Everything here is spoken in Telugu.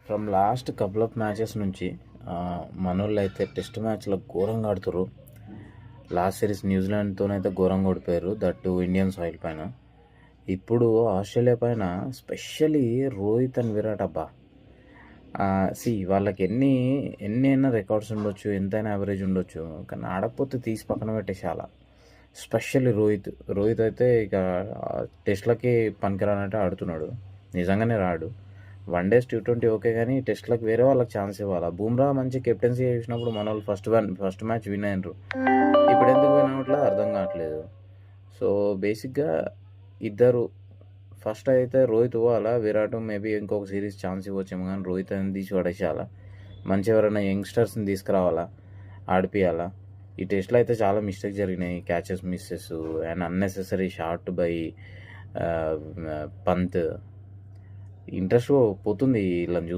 From last couple of matches నుంచి మనోళ్ళు అయితే టెస్ట్ మ్యాచ్లో ఘోరంగా ఆడుతురు. లాస్ట్ సిరీస్ న్యూజిలాండ్తోనైతే ఘోరంగా ఓడిపోయారు, దట్టు ఇండియన్ సాయిల్ పైన. ఇప్పుడు ఆస్ట్రేలియా పైన స్పెషల్లీ రోహిత్ అండ్ విరాట్ అబ్బా. వాళ్ళకి ఎన్ని అయినా రికార్డ్స్ ఉండొచ్చు, ఎంతైనా యావరేజ్ ఉండొచ్చు, కానీ ఆడకపోతే తీసి పక్కన పెట్టేసాల. స్పెషల్లీ రోహిత్ అయితే ఇక టెస్ట్లకి పనికిరానట్టే ఆడుతున్నాడు. నిజంగానే రాడు. వన్ డేస్ T20 ఓకే, కానీ టెస్ట్లకు వేరే వాళ్ళకి ఛాన్స్ ఇవ్వాలి. బూమ్రా మంచి కెప్టెన్సీ చేసినప్పుడు మన వాళ్ళు ఫస్ట్ మ్యాచ్ విన్ అయినరు. ఇప్పుడు ఎందుకు విన్ అవ్వట్లేదు అర్థం కావట్లేదు. సో బేసిక్గా ఇద్దరు ఫస్ట్ అయితే రోహిత్ పోవాలా, విరాట్ మేబీ ఇంకొక సిరీస్ ఛాన్స్ ఇవ్వచ్చేమో, కానీ రోహిత్ అని తీసి పడేసేయాలా. మంచి ఎవరైనా యంగ్స్టర్స్ని తీసుకురావాలా, ఆడిపియాలా. ఈ టెస్ట్లో అయితే చాలా మిస్టేక్ జరిగినాయి, catches misses and unnecessary shot by Pant. Interest పోతుంది వీళ్ళని